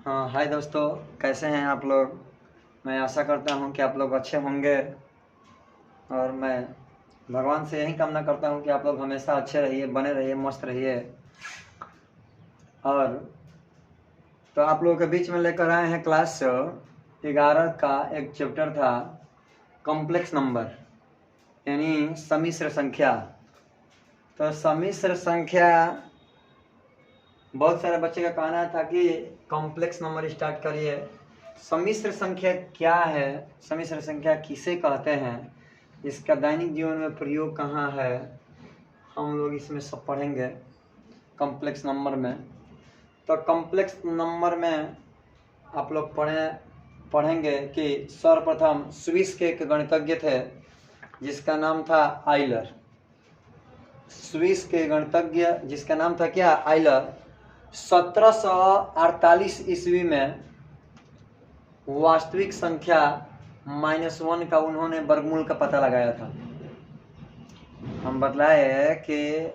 हाँ, हाय दोस्तों, कैसे हैं आप लोग। मैं आशा करता हूँ कि आप लोग अच्छे होंगे और मैं भगवान से यही कामना करता हूँ कि आप लोग हमेशा अच्छे रहिए, बने रहिए, मस्त रहिए। और तो आप लोगों के बीच में लेकर आए हैं क्लास 11 का एक चैप्टर था, कॉम्प्लेक्स नंबर यानी सम्मिश्र संख्या। तो सम्मिश्र संख्या, बहुत सारे बच्चे का कहना था कि कॉम्प्लेक्स नंबर स्टार्ट करिए। सम्मिश्र संख्या क्या है, सम्मिश्र संख्या किसे कहते हैं, इसका दैनिक जीवन में प्रयोग कहाँ है, हम लोग इसमें सब पढ़ेंगे कॉम्प्लेक्स नंबर में। तो कॉम्प्लेक्स नंबर में आप लोग पढ़ेंगे कि सर्वप्रथम स्विस के एक गणितज्ञ थे जिसका नाम था आइलर। स्विस के गणितज्ञ जिसका नाम था क्या, आइलर। 1748 ईस्वी में वास्तविक संख्या -1 का उन्होंने वर्गमूल का पता लगाया था। हम बतलाए कि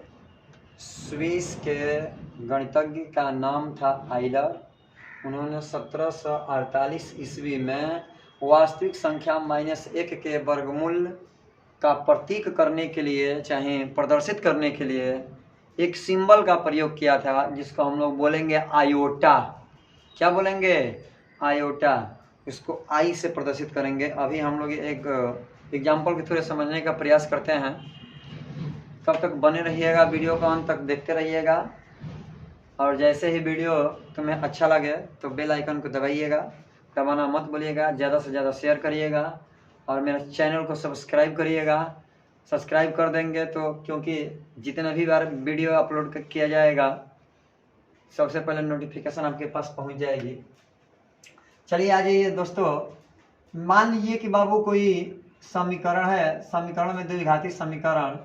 स्विस के गणितज्ञ का नाम था आइलर। उन्होंने 1748 ईस्वी में वास्तविक संख्या -1 के वर्गमूल का प्रतीक करने के लिए, चाहे प्रदर्शित करने के लिए, एक सिंबल का प्रयोग किया था जिसको हम लोग बोलेंगे आयोटा। क्या बोलेंगे, आयोटा। इसको आई से प्रदर्शित करेंगे। अभी हम लोग एक एग्जाम्पल के थ्रू समझने का प्रयास करते हैं। तब तक बने रहिएगा, वीडियो को अंत तक देखते रहिएगा। और जैसे ही वीडियो तुम्हें अच्छा लगे तो बेल आइकन को दबाइएगा, दबाना मत भूलिएगा। ज़्यादा से ज़्यादा शेयर करिएगा और मेरे चैनल को सब्सक्राइब करिएगा। सब्सक्राइब कर देंगे तो, क्योंकि जितना भी बार वीडियो अपलोड किया जाएगा सबसे पहले नोटिफिकेशन आपके पास पहुंच जाएगी। चलिए आ जाइए दोस्तों। मान लीजिए कि बाबू कोई समीकरण है, समीकरण में द्विघाती समीकरण।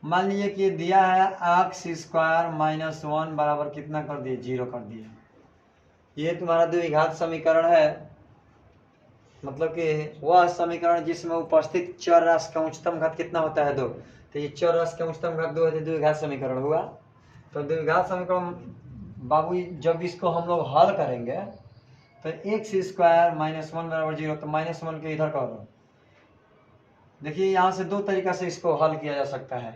मान लीजिए कि दिया है x² -1 बराबर कितना कर दिए, 0 कर दिए। ये तुम्हारा द्विघात समीकरण है, मतलब कि वह समीकरण जिसमें उपस्थित चर राशि का उच्चतम घात कितना होता है, 2। तो ये चर राशि का उच्चतम घात 2 है, तो द्विघात समीकरण हुआ। तो द्विघात समीकरण बाबू जब इसको हम लोग हल करेंगे तो x² -1 बराबर 0, तो -1 के इधर कर दो। देखिए यहाँ से दो तरीका से इसको हल किया जा सकता है।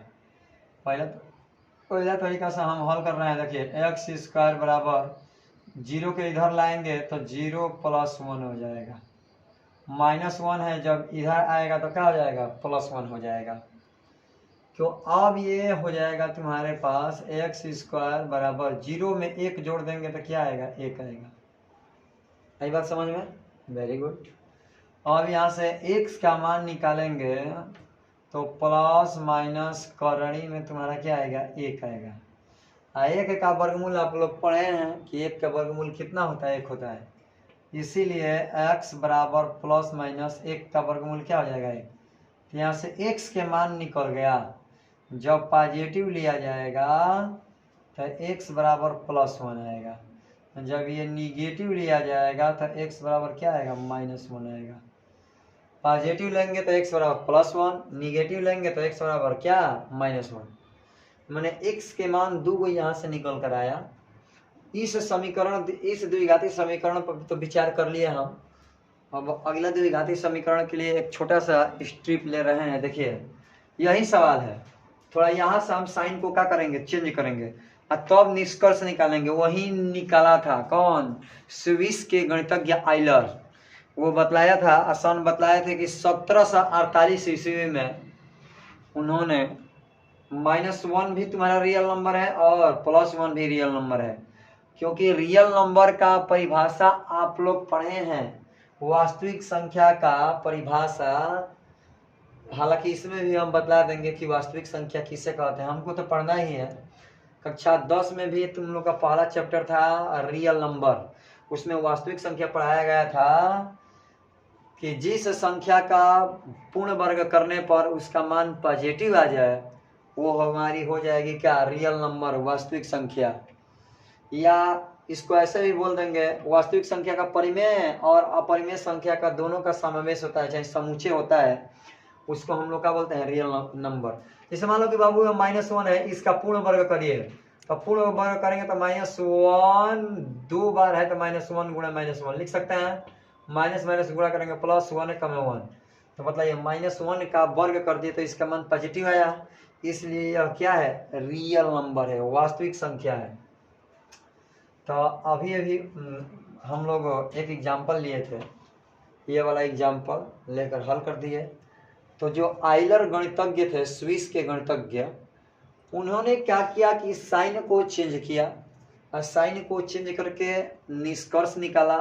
पहला तरीका से हम हल कर रहे हैं। देखिए x² बराबर 0 के इधर लाएंगे तो 0 + 1 हो जाएगा। -1 है, जब इधर आएगा तो क्या हो जाएगा, +1 हो जाएगा। तो अब ये हो जाएगा तुम्हारे पास x² बराबर 0 में 1 जोड़ देंगे तो क्या आएगा, 1 आएगा। आई बात समझ में, वेरी गुड। अब यहाँ से x का मान निकालेंगे तो प्लस माइनस करणी में तुम्हारा क्या आएगा, 1 आएगा। 1 का वर्गमूल आप लोग पढ़े हैं कि 1 का वर्गमूल कितना होता है, 1 होता है। इसीलिए x बराबर +-1 का वर्गमूल क्या हो जाएगा, 1। तो यहाँ से x के मान निकल गया। जब पॉजिटिव लिया जाएगा तो x बराबर +1 आएगा। जब ये निगेटिव लिया जाएगा तो x बराबर क्या आएगा, -1 आएगा। पॉजिटिव लेंगे तो x बराबर +1, निगेटिव लेंगे तो x बराबर क्या, -1। मैंने x के मान 2 यहाँ से निकल कर आया। इस समीकरण, इस द्विघाती समीकरण पर तो विचार कर लिए हम। अब अगला द्विघाती समीकरण के लिए एक छोटा सा स्ट्रिप ले रहे हैं। देखिए यही सवाल है, थोड़ा यहाँ से हम साइन को क्या करेंगे, चेंज करेंगे और तब निष्कर्ष निकालेंगे। वही निकाला था कौन, स्विस के गणितज्ञ आइलर। वो बतलाया था, आसान बतलाए थे कि 1748 ईस्वी में उन्होंने -1 भी तुम्हारा रियल नंबर है और +1 भी रियल नंबर है। क्योंकि रियल नंबर का परिभाषा आप लोग पढ़े हैं, वास्तविक संख्या का परिभाषा। हालांकि इसमें भी हम बतला देंगे कि वास्तविक संख्या किसे कहते हैं, हमको तो पढ़ना ही है। कक्षा 10 में भी तुम लोग का पहला चैप्टर था रियल नंबर, उसमें वास्तविक संख्या पढ़ाया गया था कि जिस संख्या का पूर्ण वर्ग करने पर उसका मान पॉजिटिव आ जाए वो हमारी हो जाएगी क्या, रियल नंबर, वास्तविक संख्या। या इसको ऐसे भी बोल देंगे, वास्तविक संख्या का परिमेय और अपरिमेय संख्या का दोनों का समावेश होता है, चाहे समुच्चय होता है, उसको हम लोग क्या बोलते हैं, रियल नंबर। जैसे मान लो कि बाबू -1 है, इसका पूर्ण वर्ग करिए तो पूर्ण वर्ग करेंगे तो -1 2 बार है तो -1 गुणा -1 लिख सकते हैं। माइनस माइनस गुणा करेंगे +1 कम 1, तो मतलब ये -1 का वर्ग कर दिए तो इसका मान पॉजिटिव आया, इसलिए यह क्या है, रियल नंबर है, वास्तविक संख्या है। तो अभी अभी हम लोग एक एग्जाम्पल लिए थे, ये वाला एग्जाम्पल लेकर हल कर दिए। तो जो आइलर गणितज्ञ थे, स्विस के गणितज्ञ, उन्होंने क्या किया कि साइन को चेंज किया और साइन को चेंज करके निष्कर्ष निकाला।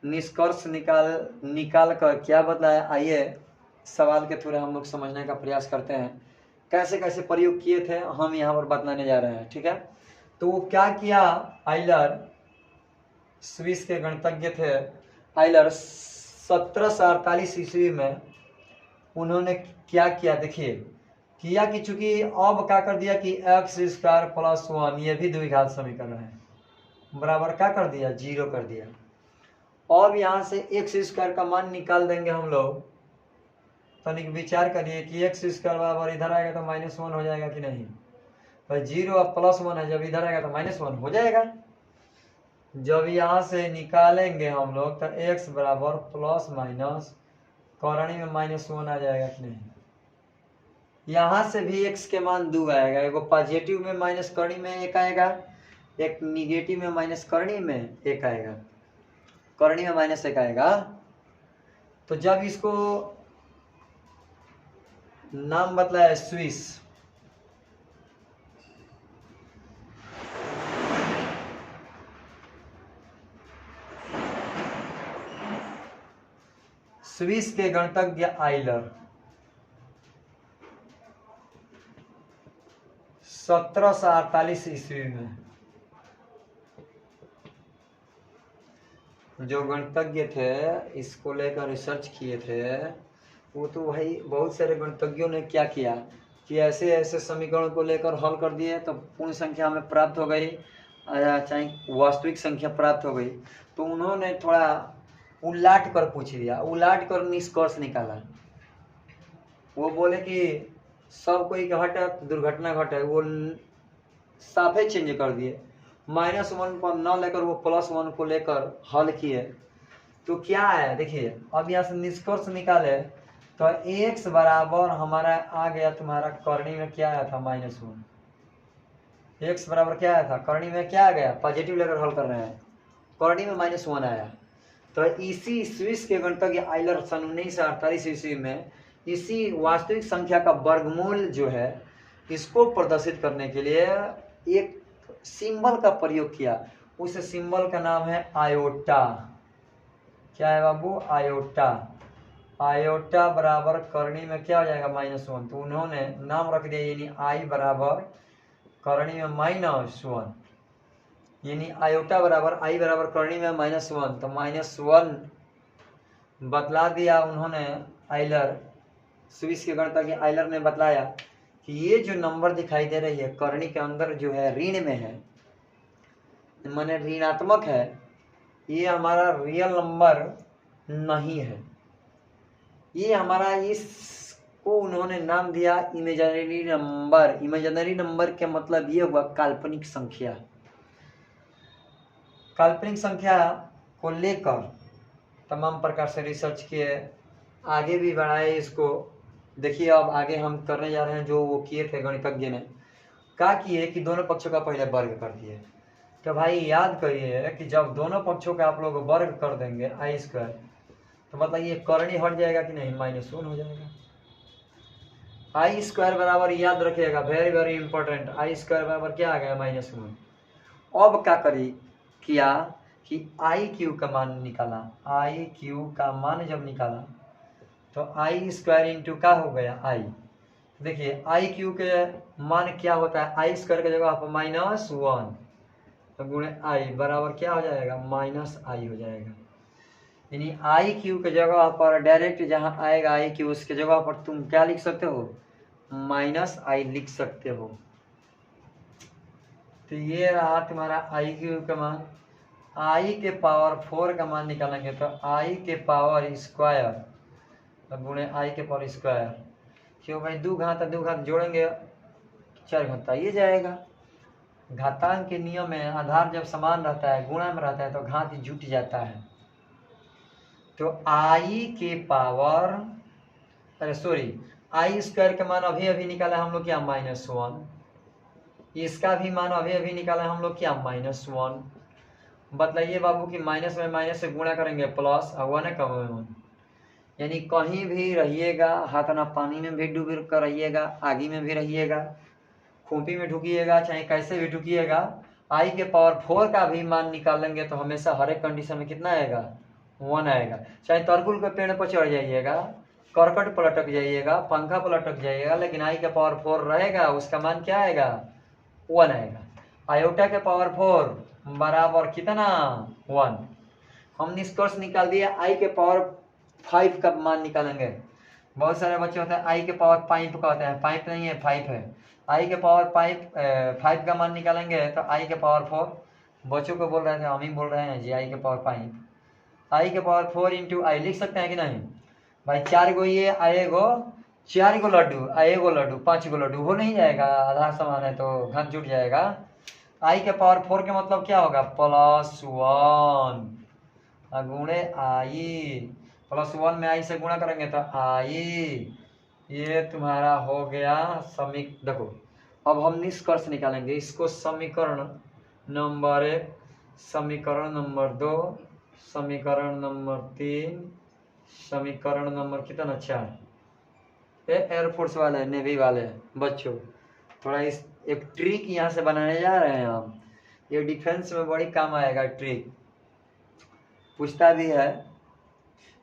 निष्कर्ष निकाल कर क्या बताया, आइए सवाल के थोड़े हम लोग समझने का प्रयास करते हैं। कैसे कैसे प्रयोग किए थे हम यहाँ पर बताने जा रहे हैं, ठीक है। तो वो क्या किया, आइलर स्विस के गणितज्ञ थे, आइलर 1748 ईस्वी में उन्होंने क्या किया, देखिए किया कि चूंकि अब क्या कर दिया कि x² + 1 ये भी द्विघात समीकरण है, बराबर क्या कर दिया, 0 कर दिया। अब यहाँ से x² का मान निकाल देंगे हम लोग। तनिक विचार करिए कि x² बराबर इधर आएगा तो -1 हो जाएगा कि नहीं, भाई 0 अब +1 है, जब इधर आएगा तो -1 हो जाएगा। जब यहाँ से निकालेंगे हम लोग तो x बराबर प्लस माइनस करणी में -1 आ जाएगा कि नहीं। यहाँ से भी x के मान 2 आएगा, एगो पॉजिटिव में माइनस करणी में 1 आएगा, एक निगेटिव में माइनस करणी में 1 आएगा, करणी में -1 आएगा। तो जब इसको नाम बतलाया स्विस, स्विस के गणितज्ञ आइलर 1748 ईस्वी में जो गणितज्ञ थे इसको लेकर रिसर्च किए थे, वो तो भाई बहुत सारे गणितज्ञों ने क्या किया कि ऐसे ऐसे समीकरण को लेकर हल कर दिए, तो पूर्ण संख्या हमें प्राप्त हो गई, चाहे वास्तविक संख्या प्राप्त हो गई। तो उन्होंने थोड़ा उलाट कर पूछ दिया, उलाट कर निष्कर्ष निकाला। वो बोले कि सब कोई घटे दुर्घटना घटे, वो साफे चेंज कर दिए, -1 पर न लेकर वो +1 को लेकर हल किए। तो क्या है देखिए, अब यहाँ से निष्कर्ष निकाले तो x बराबर हमारा आ गया, तुम्हारा करणी में क्या आया था, -1। x बराबर क्या आया था, करणी में क्या आ गया, पॉजिटिव लेकर हल कर रहे हैं, करणी में -1 आया। तो इसी स्विस के गणितज्ञ आइलर सन 1948 ईस्वी में इसी वास्तविक संख्या का वर्गमूल जो है इसको प्रदर्शित करने के लिए एक सिंबल का प्रयोग किया। उस सिंबल का नाम है आयोटा। क्या है बाबू, आयोटा। आयोटा बराबर करणी में क्या हो जाएगा, -1। तो उन्होंने नाम रख दिया, यानी आई बराबर करणी में -1, यानी आयोटा बराबर आई बराबर करणी में -1। तो -1 बतला दिया उन्होंने, आइलर स्विस के गणितज्ञ आइलर ने बतलाया कि ये जो नंबर दिखाई दे रही है करणी के अंदर जो है ऋण में है, माने ऋणात्मक है, ये हमारा रियल नंबर नहीं है, ये हमारा, इसको उन्होंने नाम दिया इमेजिनरी नंबर। इमेजिनरी नंबर के मतलब ये हुआ काल्पनिक संख्या। काल्पनिक संख्या को लेकर तमाम प्रकार से रिसर्च किए, आगे भी बढ़ाए इसको। देखिए अब आगे हम करने जा रहे हैं जो वो किए थे गणितज्ञ ने, क्या किए कि दोनों पक्षों का पहले वर्ग कर दिए। तो भाई याद करिए कि जब दोनों पक्षों का आप लोग वर्ग कर देंगे i², तो मतलब ये करणी हट जाएगा कि नहीं, -1 हो जाएगा। i² बराबर याद रखिएगा, वेरी वेरी इंपॉर्टेंट, i² बराबर क्या आ गया, -1। अब क्या करी किया कि IQ का मान निकाला। IQ का मान जब निकाला तो i² इंटू क्या हो गया, i। देखिए IQ के मान क्या होता है, i² की जगह पर -1 तो गुणे i बराबर क्या हो जाएगा, -i हो जाएगा। यानी IQ के जगह पर डायरेक्ट जहां आएगा IQ, उसके जगह पर तुम क्या लिख सकते हो, -i लिख सकते हो। तो ये रहा तुम्हारा IQ का मान। i के पावर 4 का मान निकालेंगे तो i के पावर स्क्वायर गुणे i के पावर स्क्वायर, क्यों भाई 2 घात जोड़ेंगे 4 घात ये जाएगा। घातांक के नियम में आधार जब समान रहता है, गुणा में रहता है, तो घात जुट जाता है। तो आई के पावर, अरे सॉरी, आई स्क्वायर का मान अभी अभी निकाला हम लोग क्या, -1। इसका भी मान अभी अभी निकाला हम लोग क्या, -1। बतलाइए बाबू कि माइनस में माइनस से गुणा करेंगे प्लस, और 1 है कम में 1। यानी कहीं भी रहिएगा, हाथ ना पानी में भी डूब कर रहिएगा, आगी में भी रहिएगा, खोपी में ढुकिएगा, चाहे कैसे भी ढुकिएगा, आई के पावर 4 का भी मान निकालेंगे तो हमेशा हर एक कंडीशन में कितना आएगा, 1 आएगा। चाहे तरकुल के पेड़ पर चढ़ जाइएगा, करकट पर लटक जाइएगा, पंखा पर लटक जाइएगा, लेकिन आई का पावर 4 रहेगा, उसका मान क्या आएगा, 1 आएगा। आयोटा के पावर 4 बराबर कितना, 1। हम निष्कर्ष निकाल दिया, आई के पावर 5 का मान निकालेंगे। बहुत सारे बच्चे होते हैं आई के पावर 5 कहते हैं, 5 नहीं है 5 है। आई के पावर 5 का मान निकालेंगे तो आई के पावर 4, बच्चों को बोल रहे थे, हम ही बोल रहे हैं जी, आई के पावर 5, आई के पावर 4 इंटू आई लिख सकते हैं कि नहीं भाई। 4 गो ये आएगो, 4 गो लड्डू आएगो लड्डू, 5 गो लड्डू हो नहीं जाएगा, आधार समान है तो घन जुट जाएगा। आई के पावर 4 के मतलब क्या होगा, +1 गुणे आई, +1 में आई से गुणा करेंगे तो आई, ये तुम्हारा हो गया देखो अब हम निष्कर्ष निकालेंगे। इसको समीकरण नंबर 1, समीकरण नंबर 2, समीकरण नंबर 3, समीकरण नंबर कितना 4। ये एयरफोर्स वाले, नेवी वाले बच्चों, थोड़ा इस एक ट्रिक यहाँ से बनाने जा रहे हैं हम, ये डिफेंस में बड़ी काम आएगा। ट्रिक पूछता भी है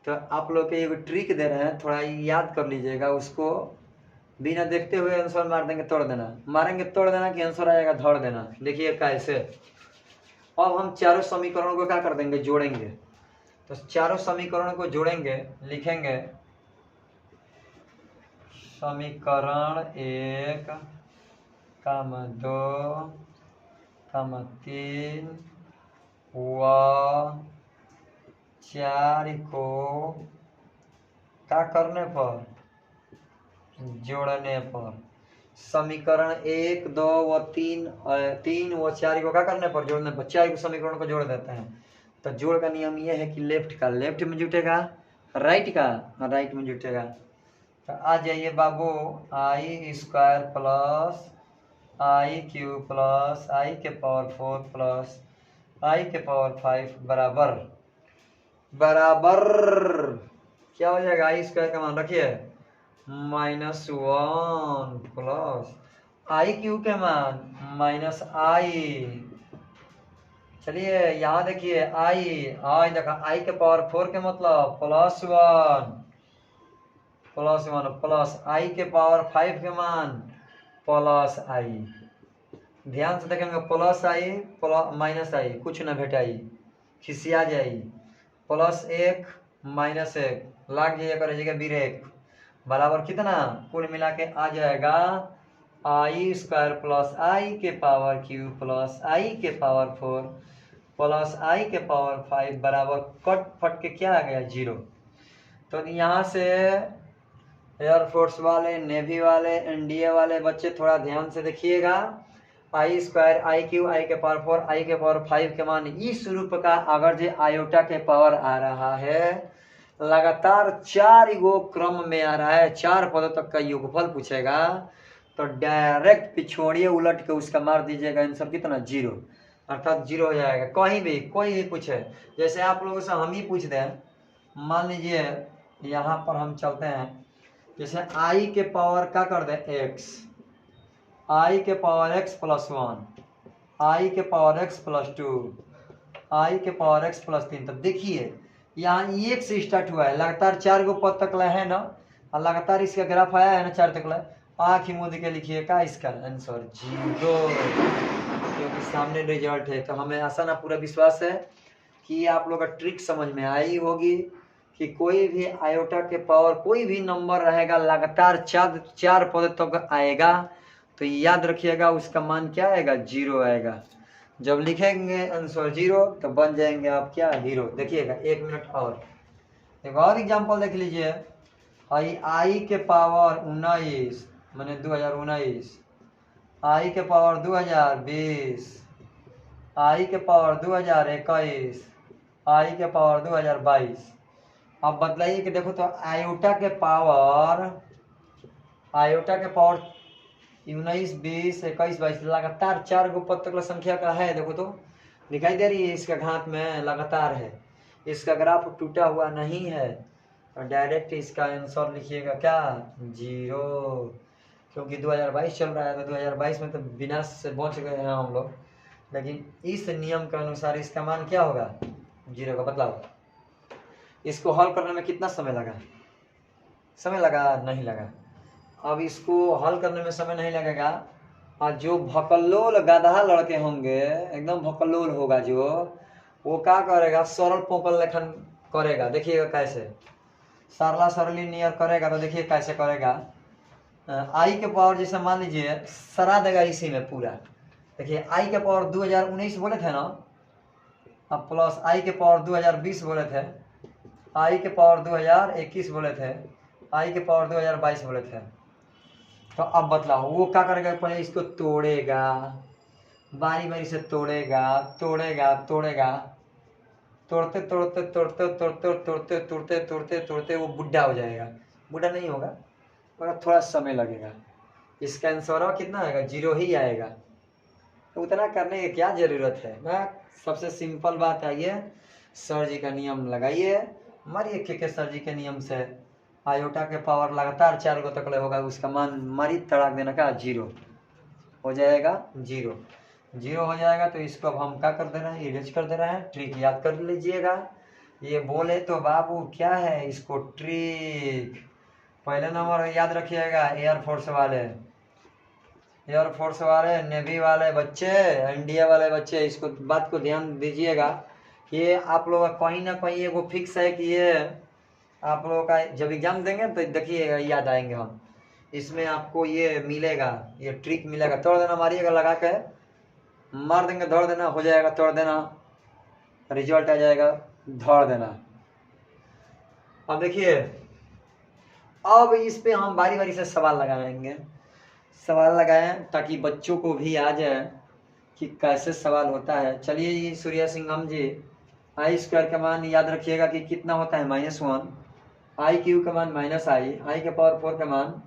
तो आप लोग के एक ट्रिक दे रहे हैं, थोड़ा याद कर लीजिएगा, उसको बिना देखते हुए आंसर मार देंगे, तोड़ देना, मारेंगे तोड़ देना कि आंसर आएगा धड़ देना। देखिए कैसे, अब हम चारों समीकरणों को क्या कर देंगे, जोड़ेंगे। तो चारों समीकरणों को जोड़ेंगे, लिखेंगे समीकरण 1, 2, 3 व 4 को क्या करने पर, जोड़ने पर। समीकरण 1, 2 व 3 व 4 को क्या करने पर, जोड़ने पर। 4 समीकरण को जोड़ देते हैं। तो जोड़ का नियम ये है कि लेफ्ट का लेफ्ट में जुटेगा, राइट का राइट में जुटेगा। तो आ जाइए बाबू, आई स्क्वायर प्लस आई क्यूब प्लस आई के पावर 4 प्लस आई के पावर 5 बराबर क्या हो जाएगा, आई स्क्वायर का मान रखिए -1 प्लस आई क्यूब के मान -आई। चलिए यहाँ देखिए, आई देखा, आई के पावर 4 के मतलब +1 प्लस आई के पावर 5 के मान प्लस आई। ध्यान से देखेंगे, प्लस आई माइनस आई कुछ न भेटाई, खिसिया जाई, +1 -1 लाग जाइए कर जगह ब्रेक बराबर कितना, कुल मिला के आ जाएगा आई स्क्वायर प्लस आई के पावर क्यूब प्लस आई के पावर 4 प्लस आई के पावर 5 बराबर कट फट के क्या आ गया, 0। तो यहाँ से एयरफोर्स वाले, नेवी वाले, एनडीए वाले बच्चे थोड़ा ध्यान से देखिएगा। आई स्क्वायर आई क्यू आई के पावर 4 आई के पावर 5 के मान इस रूप का अगर जो आयोटा के पावर आ रहा है, लगातार 4 गो क्रम में आ रहा है, 4 पदों तक का योगफल पूछेगा, तो डायरेक्ट पिछोड़िए उलट के उसका मार दीजिएगा, आंसर कितना, 0, अर्थात 0 हो जाएगा। कहीं भी कोई भी पूछे, जैसे आप लोगों से हम ही पूछ दें, मान लीजिए यहाँ पर हम चलते हैं, जैसे आई के पावर क्या कर दे, x, आई के पावर x +1, आई के पावर x +2, आई के पावर x +3। तब देखिए यहाँ 1 से स्टार्ट हुआ है, लगातार 4 गो पद तक है ना, और लगातार इसका ग्राफ आया है ना 4 तक। आँख ही मुँह के लिखिए का इसका आंसर 0, क्योंकि सामने रिजल्ट है। तो हमें आशा ना पूरा विश्वास है कि आप लोग का ट्रिक समझ में आई होगी, कि कोई भी आयोटा के पावर कोई भी नंबर रहेगा, लगातार 4 पद तक आएगा, तो याद रखिएगा उसका मान क्या आएगा, 0 आएगा। जब लिखेंगे आंसर 0 तो बन जाएंगे आप क्या, हीरो। देखिएगा 1 मिनट और एक और एग्जाम्पल देख लीजिए। आई के पावर 19 मैंने 2019 आई के पावर 2020, आई के पावर 2021, आई के पावर 2022। अब बतलाइए कि देखो तो आयोटा के पावर 19, 20, 21, 22 लगातार 4 गो पद तक संख्या का है। देखो तो दिखाई दे रही है, इसका घात में लगातार है, इसका ग्राफ टूटा हुआ नहीं है। और डायरेक्ट इसका आंसर लिखिएगा क्या 0, क्योंकि 2022 चल रहा है तो 2022 में तो विनाश से बच गए हैं हम लोग, लेकिन इस नियम के अनुसार इसका मान क्या होगा 0 का बदलाव। इसको हल करने में कितना समय लगा? समय लगा? नहीं लगा। अब इसको हल करने में समय नहीं लगेगा, और जो भकल्लोल गधा लड़के होंगे, एकदम भकल्लोल होगा जो, वो क्या करेगा सरल पोकल लेखन करेगा। देखिएगा कैसे सरला सरली नियर करेगा, तो देखिए कैसे करेगा। आई के पावर जैसे मान लीजिए सरा देगा इसी में पूरा। देखिए आई के पावर 2019 बोले थे ना, अब प्लस आई के पावर 2020 बोले थे, आई के पावर 2021 बोले थे, आई के पावर 2022 बोले थे। तो अब बतलाओ वो क्या करेगा, पहले इसको तोड़ेगा, बारी बारी से तोड़ेगा तोड़ेगा तोड़ेगा, तोड़ते तोड़ते तोड़ते तोड़ते तोड़ते तोड़ते तोड़ते तोड़ते वो बुढ़ा हो जाएगा। बुढ़ा नहीं होगा मगर थोड़ा समय लगेगा। इसका आंसर कितना आएगा 0 ही आएगा। तो उतना करने की क्या जरूरत है ना, सबसे सिंपल बात है ये, सर जी का नियम लगाइए, मारिए के सर जी के नियम से आयोटा के पावर लगातार 4 गो तक होगा, उसका मान मारी तड़ाक देना का 0 हो जाएगा। 0 हो जाएगा। तो इसको अब हम क्या कर दे रहे हैं, इरेज कर दे रहे हैं। ट्रिक याद कर लीजिएगा, ये बोले तो बाबू क्या है इसको ट्रिक। पहले नंबर याद रखिएगा एयरफोर्स वाले, नेवी वाले बच्चे, इंडिया वाले बच्चे, इसको बात को ध्यान दीजिएगा। ये आप लोग कहीं ना कहीं एगो फिक्स है कि ये आप लोगों का जब एग्जाम देंगे तो देखिएगा याद आएंगे हम, इसमें आपको ये मिलेगा, ये ट्रिक मिलेगा। तोड़ देना मारिएगा, लगा के मार देंगे, धड़ देना हो जाएगा, तोड़ देना रिजल्ट आ जाएगा, धड़ देना। अब देखिए अब इस पे हम बारी बारी से सवाल लगाएंगे, सवाल लगाएं ताकि बच्चों को भी आ जाए कि कैसे सवाल होता है। चलिए जी सूर्या सिंघम जी, आई स्क्वायर का मान याद रखिएगा कि कितना होता है -1, आई क्यू का मान -i, आई के पावर 4 का मान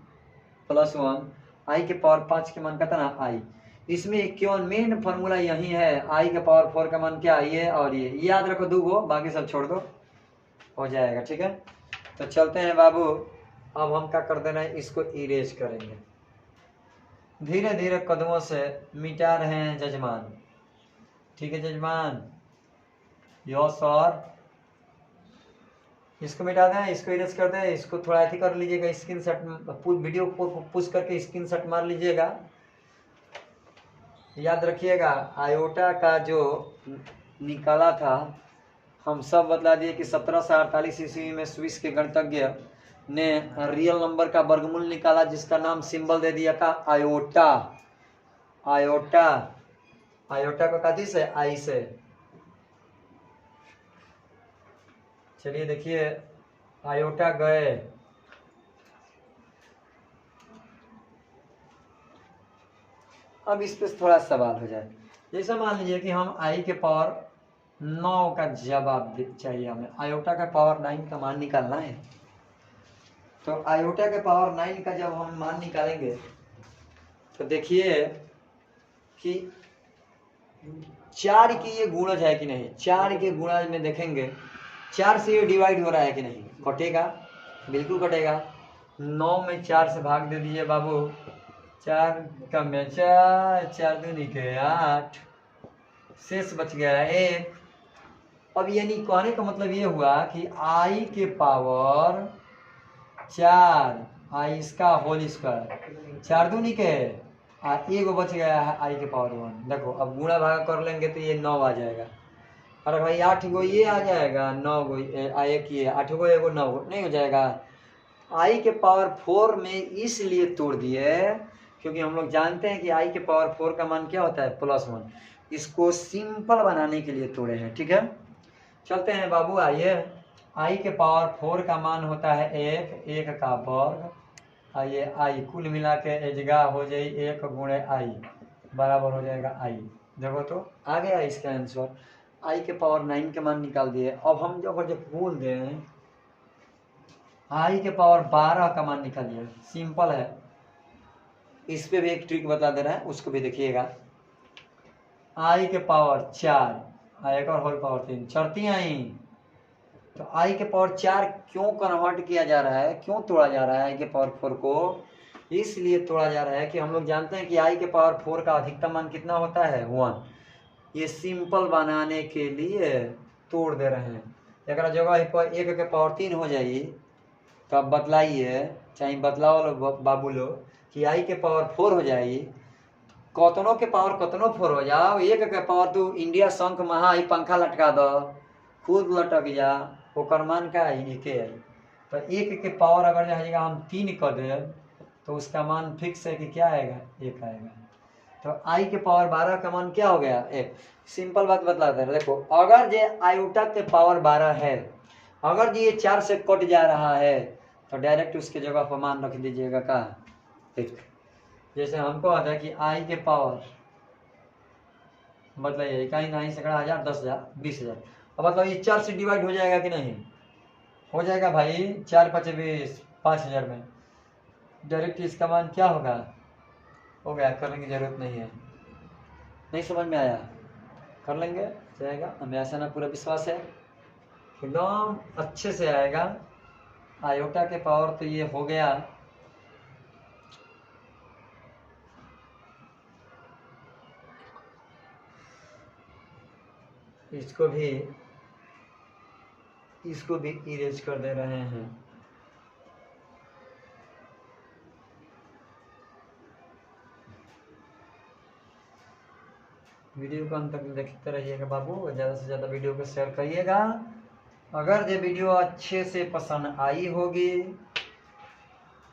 +1, आई के पावर 5 के मान कितना आई। इसमें केवल मेन फॉर्मूला यही है, आई के पावर 4 का मान क्या ये और ये याद रखो 2 गो, बाकी सब छोड़ दो, हो जाएगा। ठीक है, तो चलते हैं बाबू। अब हम क्या कर देना है, इसको इरेज करेंगे, धीरे धीरे कदमों से मिटा रहे हैं जजमान। ठीक है जजमान, यो सर, इसको मिटा दें, इसको इरेज कर दें, इसको थोड़ा ऐसी कर लीजिएगा, स्क्रीनशॉट वीडियो को पुश करके स्क्रीनशॉट मार लीजिएगा। याद रखिएगा आयोटा का जो निकाला था, हम सब बतला दिए कि 1748 ईस्वी में स्विस के गणितज्ञ ने रियल नंबर का वर्गमूल निकाला, जिसका नाम सिंबल दे दिया था आयोटा। आयोटा, आयोटा का कथी से, आई से। चलिए देखिए आयोटा गए, अब इस पे थोड़ा सवाल हो जाए। जैसे मान लीजिए कि हम आई के पावर 9 का जवाब चाहिए हमें, आयोटा का पावर 9 का मान निकालना है। तो आयोटा के पावर 9 का जब हम मान निकालेंगे तो देखिए कि 4 की ये गुणज है कि नहीं, 4 के गुणज में देखेंगे 4 से ये डिवाइड हो रहा है कि नहीं, कटेगा, बिल्कुल कटेगा। 9 में 4 से भाग दे दीजिए बाबू, 4 कम में 4, 4 दूनी के 8, शेष बच गया 1। अब यानी कहने का मतलब ये हुआ कि आई के पावर 4, आई इसका होल स्क्वायर, 4 दूनी के 1 बच गया है आई के पावर 1। देखो अब गुणा भाग कर लेंगे तो ये 9 आ जाएगा, और भाई 8 गो ये आ जाएगा, 9 गो एक ये 8 गो, एगो 9 गो नहीं हो जाएगा। आई के पावर 4 में इसलिए तोड़ दिए क्योंकि हम लोग जानते हैं कि आई के पावर 4 का मान क्या होता है +1, इसको सिंपल बनाने के लिए तोड़े हैं। ठीक है, चलते हैं बाबू, आइए। आई के पावर 4 का मान होता है 1, 1 का वर्ग, ये आई कुल मिला के ए जगह हो जाए 1 गुणे आई बराबर हो जाएगा आई। देखो तो आ गया इसका आंसर, आई के पावर 9 के मान निकाल दिए। अब हम जब बोल दें आई के पावर 12 का मान निकालिए, सिंपल है। इस पे भी एक ट्रिक बता दे रहे हैं, उसको भी देखिएगा। आई के पावर 4 एक और होल पावर 3 चढ़ती आई, तो आई के पावर 4 क्यों कन्वर्ट किया जा रहा है, क्यों तोड़ा जा रहा है आई के पावर 4 को? इसलिए तोड़ा जा रहा है कि हम लोग जानते हैं कि आई के पावर 4 का अधिकतम मान कितना होता है 1। ये सिंपल बनाने के लिए तोड़ दे रहे हैं। अगर जगह पर 1 के पावर 3 हो जाए तो अब बतलाइए, चाहे बतलाओ लो बाबू लो, कि आई के पावर 4 हो जाए, कतनों के पावर कतनों 4 हो जाओ, 1 के पावर तू इंडिया शंख महा आई पंखा लटका दो, खुद लटक जा, ओकर मान का आई एक आई। तो 1 के पावर अगर जगह हम 3 कर दे तो उसका मान फिक्स है कि क्या आएगा 1 आएगा। तो आई के पावर 12 का मान क्या हो गया 1। सिंपल बात बतलाते हैं, देखो अगर ये आयोटा के पावर 12 है, अगर ये 4 से कट जा रहा है तो डायरेक्ट उसके जगह पर मान रख दीजिएगा का 1। जैसे हमको आता है कि आई के पावर मतलब ये इकाई नहीं सैकड़ा हजार 10,000 20,000, अब मतलब ये 4 से डिवाइड हो जाएगा कि नहीं हो जाएगा भाई, 4 5 20 5,000 में डायरेक्ट इसका मान क्या होगा हो गया। करने की जरूरत नहीं है, नहीं समझ में आया कर लेंगे जाएगा, हमें ऐसा ना पूरा विश्वास है एकदम अच्छे से आएगा। आयोटा के पावर तो ये हो गया, इसको भी इरेज कर दे रहे हैं। वीडियो को अंत तक देखते रहिएगा बाबू, ज़्यादा से ज़्यादा वीडियो को शेयर करिएगा। अगर ये वीडियो अच्छे से पसंद आई होगी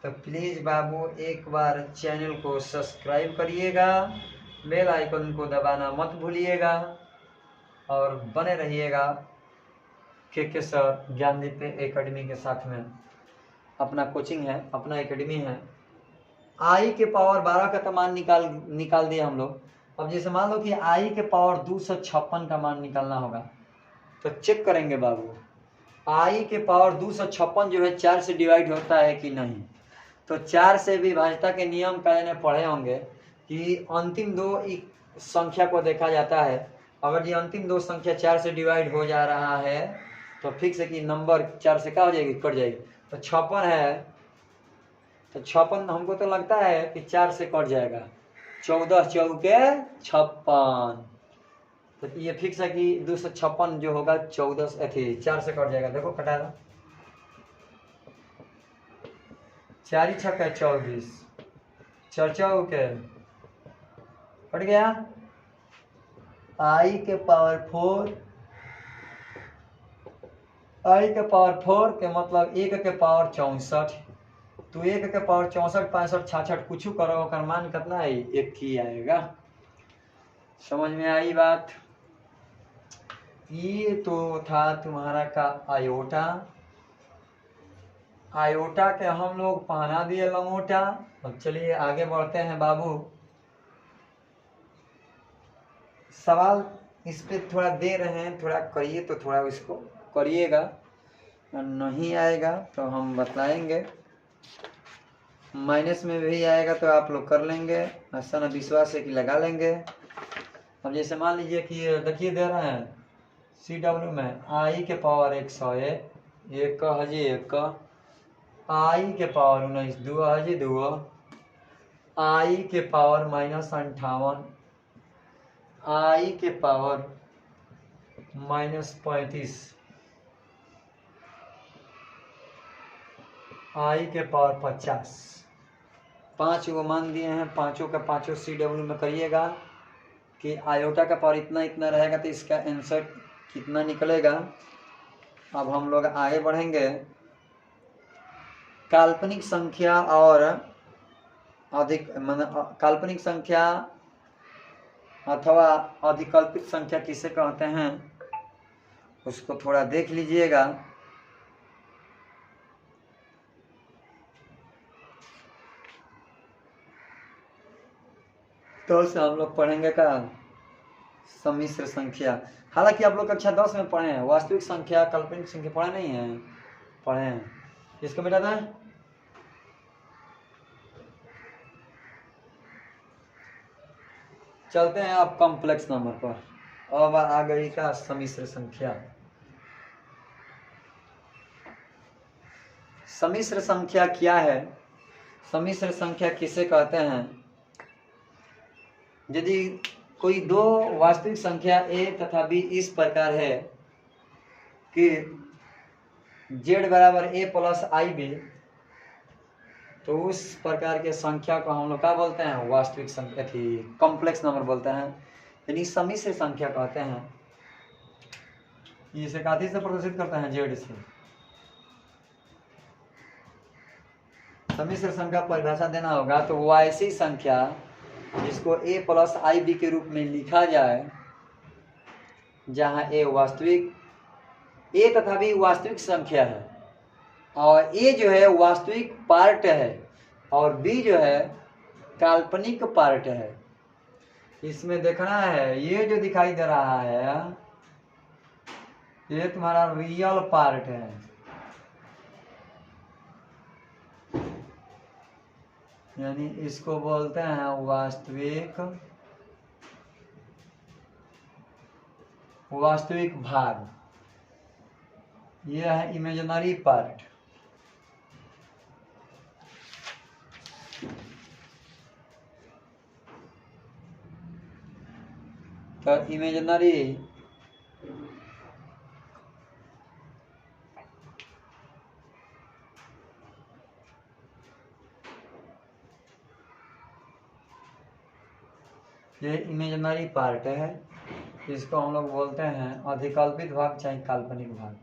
तो प्लीज़ बाबू एक बार चैनल को सब्सक्राइब करिएगा, बेल आइकन को दबाना मत भूलिएगा और बने रहिएगा के सर ज्ञानदीप एकेडमी के साथ में। अपना कोचिंग है, अपना एकेडमी है। आई के पावर 12 का तो मान निकाल दिया हम लोग। अब जैसे मान लो कि आई के पावर 256 का मान निकालना होगा, तो चेक करेंगे बाबू आई के पावर 256 जो है 4 से डिवाइड होता है कि नहीं। तो 4 से विभाज्यता के नियम का पढ़े होंगे कि अंतिम 2 संख्या को देखा जाता है। अगर ये अंतिम 2 संख्या 4 से डिवाइड हो जा रहा है तो फिक्स है कि नंबर 4 से क्या हो जाएगी कट जाएगी। तो 56 है, तो 56 हमको तो लगता है कि 4 से कट जाएगा, 14 चौके 56, तो ये फिक्स है कि 256 जो होगा 4 से कट जाएगा। देखो कटा रहा 4 छक्का 24, 4 चौके कट गया। आई के पावर 4 के मतलब 1 के पावर 64, तो 1 के पावर 64 65 66 कुछ करो कर मान कितना है 1 ही आएगा। समझ में आई बात? ये तो था तुम्हारा का आयोटा। आयोटा के हम लोग पहना दिए लंगोटा। अब चलिए आगे बढ़ते हैं बाबू। सवाल इस पे थोड़ा दे रहे हैं, थोड़ा करिए तो थोड़ा इसको करिएगा, नहीं आएगा तो हम बताएंगे। माइनस में भी आएगा तो आप लोग कर लेंगे, ऐसा ना विश्वास है कि लगा लेंगे। अब जैसे मान लीजिए कि देखिए दे रहे हैं CW में आई के पावर 101 1 हजी 1, आई के पावर 19 2 हजी 2, आई के पावर -58, आई के पावर -35, आई के पावर 50। 5 को मान दिए हैं, पांचों का पांचों CW में करिएगा कि आयोटा का पावर इतना इतना रहेगा तो इसका आंसर कितना निकलेगा। अब हम लोग आगे बढ़ेंगे। काल्पनिक संख्या और काल्पनिक संख्या अथवा अधिकल्पित संख्या किसे कहते हैं उसको थोड़ा देख लीजिएगा। तो से हम लोग पढ़ेंगे का सम्मिश्र संख्या। हालांकि आप लोग कक्षा 10 में पढ़े हैं, वास्तविक संख्या काल्पनिक संख्या पढ़े नहीं है, पढ़े हैं। इसको बेटा था चलते हैं आप कॉम्प्लेक्स नंबर पर। अब आ गई का सम्मिश्र संख्या। सम्मिश्र संख्या क्या है? सम्मिश्र संख्या किसे कहते हैं? यदि कोई दो वास्तविक संख्या a तथा b इस प्रकार है कि z बराबर a प्लस आई बी, तो उस प्रकार के संख्या को हम लोग क्या बोलते हैं? वास्तविक संख्या थी, कॉम्प्लेक्स नंबर बोलते हैं, यानी सम्मिश्र संख्या कहते हैं। इसे काथी से प्रदर्शित करते हैं? जेड से। सम्मिश्र संख्या परिभाषा देना होगा तो वो ऐसी संख्या जिसको a प्लस आई बी के रूप में लिखा जाए, जहां a वास्तविक, a तथा b वास्तविक संख्या है और a जो है वास्तविक पार्ट है और b जो है काल्पनिक पार्ट है। इसमें देखना है ये जो दिखाई दे रहा है ये तुम्हारा रियल पार्ट है, यानी इसको बोलते हैं वास्तविक भाग। यह है इमेजिनरी पार्ट। तो इमेजिनरी ये इमेजिनरी पार्ट है, इसको हम लोग बोलते हैं अधिकल्पित भाग चाहे काल्पनिक भाग।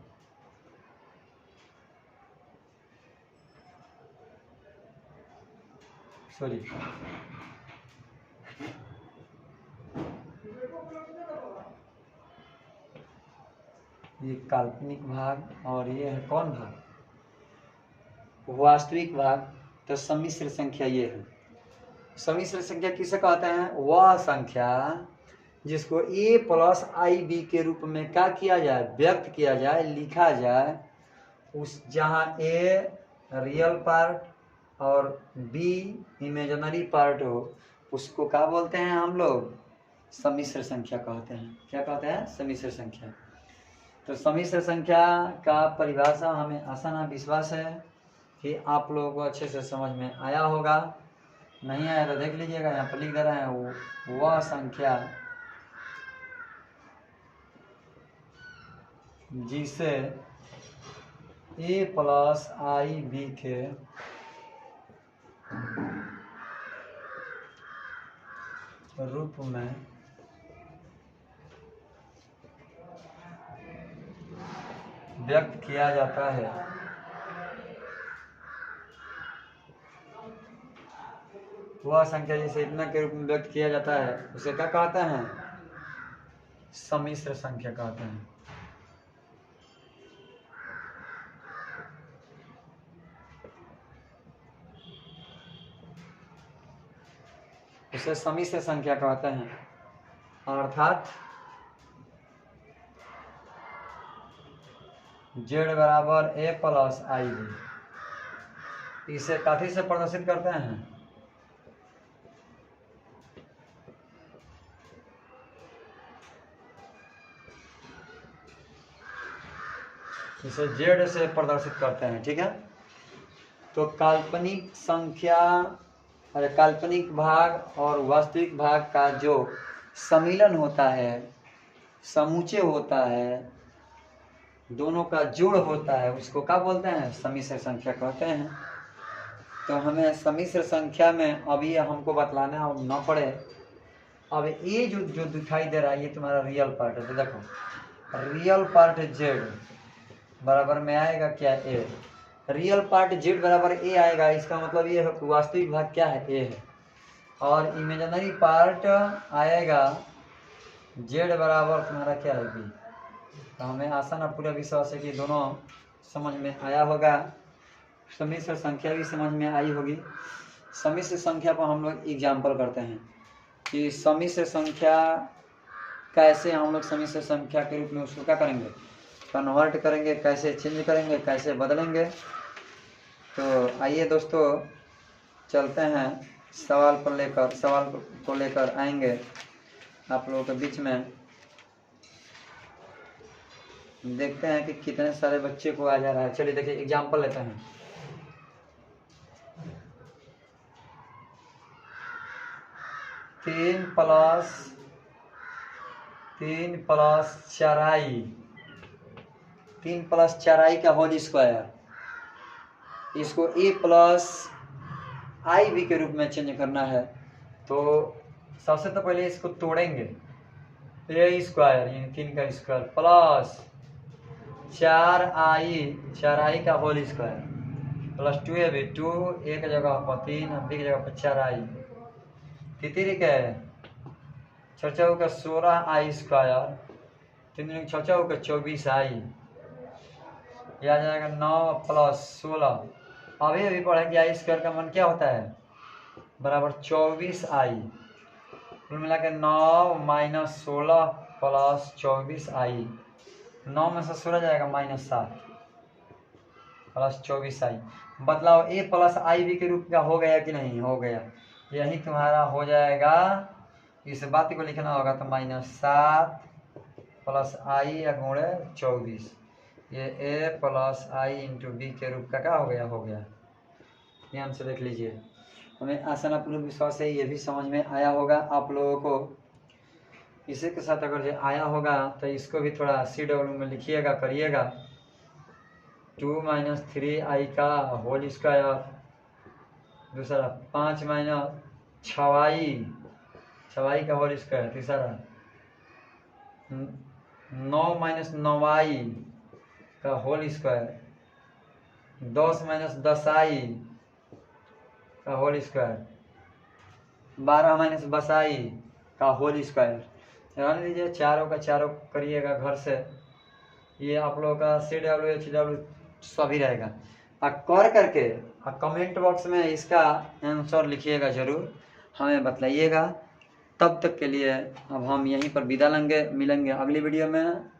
सॉरी, ये काल्पनिक भाग और ये है कौन भाग? वास्तविक भाग। तो सम्मिश्र संख्या ये है। सम्मिश्र संख्या किसे कहते हैं? वह संख्या जिसको a प्लस आई बी के रूप में क्या किया जाए? व्यक्त किया जाए, लिखा जाए। उस जहां a रियल पार्ट और b इमेजिनरी पार्ट हो, उसको क्या बोलते हैं हम लोग? सम्मिश्र संख्या कहते हैं। क्या कहते हैं? सम्मिश्र संख्या। तो सम्मिश्र संख्या का परिभाषा हमें आसान विश्वास है कि आप लोगों को अच्छे से समझ में आया होगा। नहीं आया तो देख लीजिएगा, यहाँ पर लिख दे रहे हैं वह संख्या जिसे a प्लस आई बी के रूप में व्यक्त किया जाता है। वह संख्या जिसे इतना के रूप में व्यक्त किया जाता है उसे क्या कहते हैं? सम्मिश्र संख्या कहते हैं। उसे सम्मिश्र संख्या कहते हैं, अर्थात z बराबर a प्लस आई बी। इसे काफी से प्रदर्शित करते हैं? इसे z से प्रदर्शित करते हैं। ठीक है, तो काल्पनिक संख्या और काल्पनिक भाग और वास्तविक भाग का जो सम्मिलन होता है, समूचे होता है, दोनों का जोड़ होता है, उसको क्या बोलते हैं? सम्मिश्र संख्या कहते हैं। तो हमें सम्मिश्र संख्या में अभी हमको बतलाना और न पड़े। अब ये जो दिखाई दे रहा है ये तुम्हारा रियल पार्ट है। तो देखो रियल पार्ट z बराबर में आएगा क्या? a। रियल पार्ट z बराबर a आएगा, इसका मतलब ये है वास्तविक भाग क्या है? a है। और इमेजिनरी पार्ट आएगा z बराबर तुम्हारा क्या है? b। तो हमें आसान और पूरा विश्वास है कि दोनों समझ में आया होगा। सम्मिश्र संख्या भी समझ में आई होगी। सम्मिश्र संख्या पर हम लोग एग्जाम्पल करते हैं। कि समिश्र संख्या कैसे हम लोग समिश्र संख्या के रूप में उसको क्या करेंगे, कन्वर्ट करेंगे, कैसे चेंज करेंगे, कैसे बदलेंगे। तो आइए दोस्तों चलते हैं सवाल को लेकर आएंगे आप लोगों के बीच में। देखते हैं कि कितने सारे बच्चे को आ जा रहा है। चलिए देखिए एग्जाम्पल लेते हैं। तीन प्लस चौराई का होल स्क्वायर, इसको ए प्लस आई बी के रूप में चेंज करना है। तो सबसे तो पहले इसको तोड़ेंगे, ए स्क्वायर यानी 3 का स्क्वायर प्लस 4i का होल स्क्वायर प्लस 2ab, 2 एक जगह पर 3, बी की जगह पर 4i, तितरी के छौ का 16i स्क्वायर, 3 छौ का 24i, यह आ जाएगा 9 प्लस 16। अभी पढ़ेंगे आई स्क्वायर का मान क्या होता है, बराबर 24i, कुल मिला के 9 माइनस 16 प्लस 24i, 9 में से 16 जाएगा माइनस 7 प्लस 24i। बदलाव ए प्लस आई बी के रूप का हो गया कि नहीं, हो गया। यही तुम्हारा हो जाएगा, इस बात को लिखना होगा तो माइनस 7 प्लस आई गुणे 24, ये ए प्लस आई इंटू बी के रूप का क्या हो गया। ध्यान से देख लीजिए, हमें आसान पूर्वक विश्वास है ये भी समझ में आया होगा आप लोगों को। इसी के साथ अगर ये आया होगा तो इसको भी थोड़ा CW में लिखिएगा, करिएगा। 2 माइनस 3i का होल स्क्वायर, दूसरा 5 माइनस 6i का होल स्क्वायर, तीसरा 9 माइनस 9i का होल स्क्वायर, 10 माइनस 10i का होल स्क्वायर, 12 माइनस 10i का होल स्क्वायर। ध्यान दीजिए, चारों का चारों करिएगा घर से, ये आप लोगों का CW HW सभी रहेगा। कर करके कमेंट बॉक्स में इसका आंसर लिखिएगा, जरूर हमें बतलाइएगा। तब तक के लिए अब हम यहीं पर विदा लेंगे, मिलेंगे अगली वीडियो में।